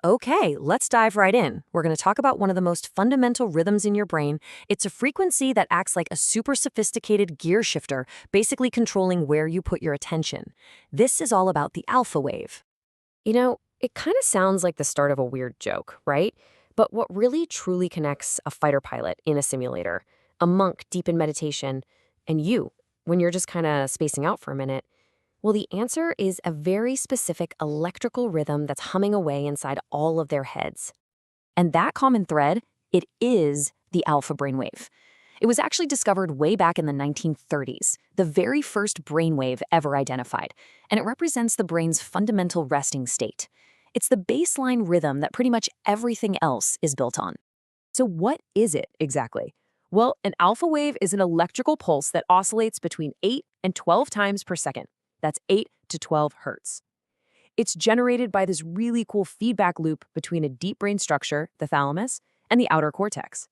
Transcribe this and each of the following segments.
Okay, let's dive right in. We're going to talk about one of the most fundamental rhythms in your brain. It's a frequency that acts like a super sophisticated gear shifter, basically controlling where you put your attention. This is all about the alpha wave. It kind of sounds like the start of a weird joke, right? But what really truly connects a fighter pilot in a simulator, a monk deep in meditation, and you, when you're just kind of spacing out for a minute, well, the answer is a very specific electrical rhythm that's humming away inside all of their heads. And that common thread, it is the alpha brainwave. It was actually discovered way back in the 1930s, the very first brainwave ever identified, and it represents the brain's fundamental resting state. It's the baseline rhythm that pretty much everything else is built on. So what is it exactly? Well, an alpha wave is an electrical pulse that oscillates between 8 and 12 times per second. That's 8 to 12 hertz. It's generated by this really cool feedback loop between a deep brain structure, the thalamus, and the outer cortex.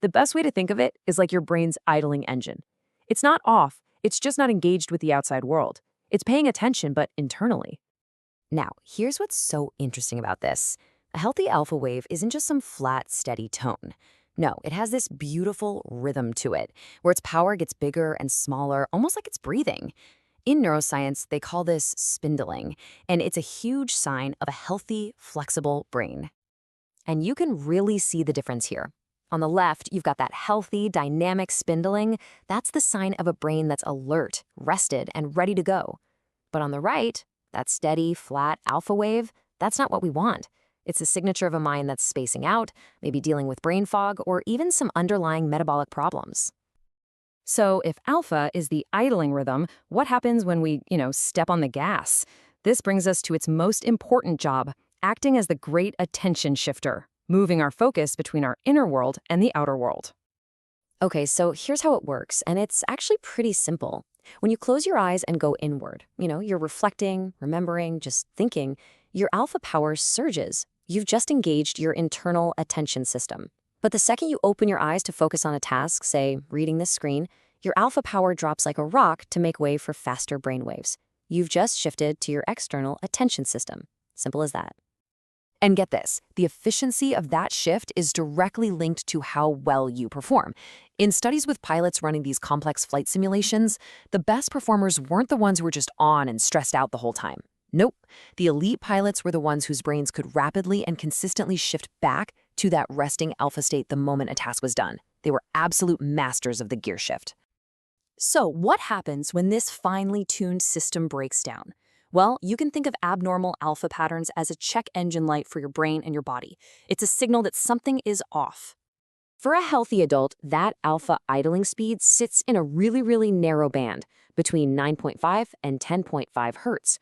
The best way to think of it is like your brain's idling engine. It's not off, it's just not engaged with the outside world. It's paying attention, but internally. Now, here's what's so interesting about this. A healthy alpha wave isn't just some flat, steady tone. No, it has this beautiful rhythm to it, where its power gets bigger and smaller, almost like it's breathing. In neuroscience, they call this spindling, and it's a huge sign of a healthy, flexible brain. And you can really see the difference here. On the left, you've got that healthy, dynamic spindling. That's the sign of a brain that's alert, rested, and ready to go. But on the right, that steady, flat alpha wave, that's not what we want. It's a signature of a mind that's spacing out, maybe dealing with brain fog, or even some underlying metabolic problems. So if alpha is the idling rhythm, what happens when we, step on the gas? This brings us to its most important job, acting as the great attention shifter, moving our focus between our inner world and the outer world. Okay, so here's how it works, and it's actually pretty simple. When you close your eyes and go inward, you're reflecting, remembering, just thinking, your alpha power surges. You've just engaged your internal attention system. But the second you open your eyes to focus on a task, say, reading this screen, your alpha power drops like a rock to make way for faster brainwaves. You've just shifted to your external attention system. Simple as that. And get this, the efficiency of that shift is directly linked to how well you perform. In studies with pilots running these complex flight simulations, the best performers weren't the ones who were just on and stressed out the whole time. Nope. The elite pilots were the ones whose brains could rapidly and consistently shift back to that resting alpha state the moment a task was done. They were absolute masters of the gear shift. So what happens when this finely tuned system breaks down? Well, you can think of abnormal alpha patterns as a check engine light for your brain and your body. It's a signal that something is off. For a healthy adult, that alpha idling speed sits in a really narrow band between 9.5 and 10.5 hertz.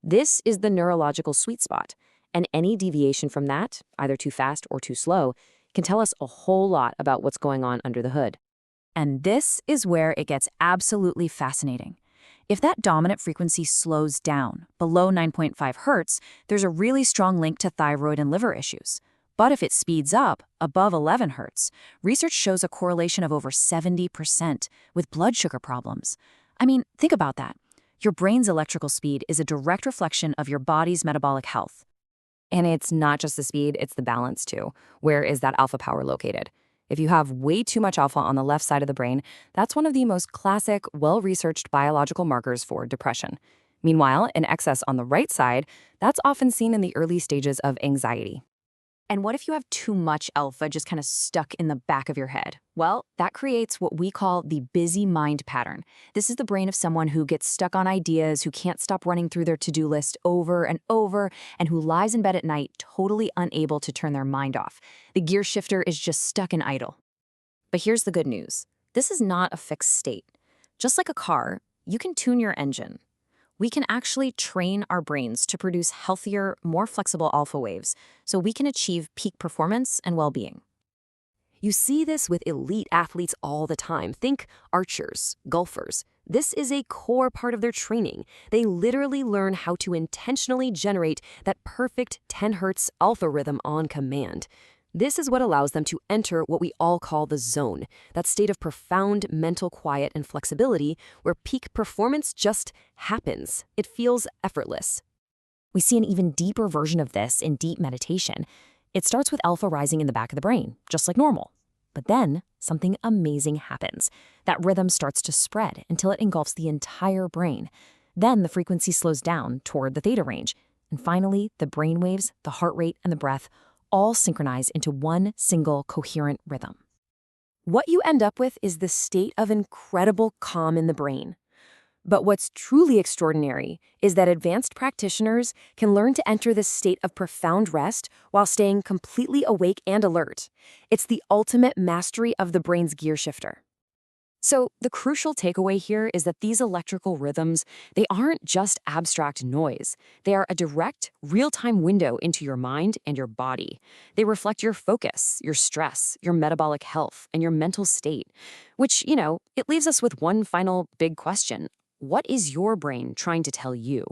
This is the neurological sweet spot, and any deviation from that, either too fast or too slow, can tell us a whole lot about what's going on under the hood. And this is where it gets absolutely fascinating. If that dominant frequency slows down, below 9.5 hertz, there's a really strong link to thyroid and liver issues. But if it speeds up, above 11 hertz, research shows a correlation of over 70% with blood sugar problems. I mean, think about that. Your brain's electrical speed is a direct reflection of your body's metabolic health. And it's not just the speed, it's the balance too. Where is that alpha power located? If you have way too much alpha on the left side of the brain, that's one of the most classic, well-researched biological markers for depression. Meanwhile, in excess on the right side, that's often seen in the early stages of anxiety. And what if you have too much alpha just kind of stuck in the back of your head? Well, that creates what we call the busy mind pattern. This is the brain of someone who gets stuck on ideas, who can't stop running through their to-do list over and over, and who lies in bed at night totally unable to turn their mind off. The gear shifter is just stuck in idle. But here's the good news. This is not a fixed state. Just like a car, you can tune your engine. We can actually train our brains to produce healthier, more flexible alpha waves so we can achieve peak performance and well-being. You see this with elite athletes all the time. Think archers, golfers. This is a core part of their training. They literally learn how to intentionally generate that perfect 10 hertz alpha rhythm on command. This is what allows them to enter what we all call the zone, that state of profound mental quiet and flexibility where peak performance just happens. It feels effortless. We see an even deeper version of this in deep meditation. It starts with alpha rising in the back of the brain, just like normal. But then, something amazing happens. That rhythm starts to spread until it engulfs the entire brain. Then the frequency slows down toward the theta range. And finally, the brain waves, the heart rate, and the breath all synchronize into one single coherent rhythm. What you end up with is the state of incredible calm in the brain. But what's truly extraordinary is that advanced practitioners can learn to enter this state of profound rest while staying completely awake and alert. It's the ultimate mastery of the brain's gear shifter. So the crucial takeaway here is that these electrical rhythms, they aren't just abstract noise. They are a direct, real-time window into your mind and your body. They reflect your focus, your stress, your metabolic health, and your mental state. Which, it leaves us with one final big question. What is your brain trying to tell you?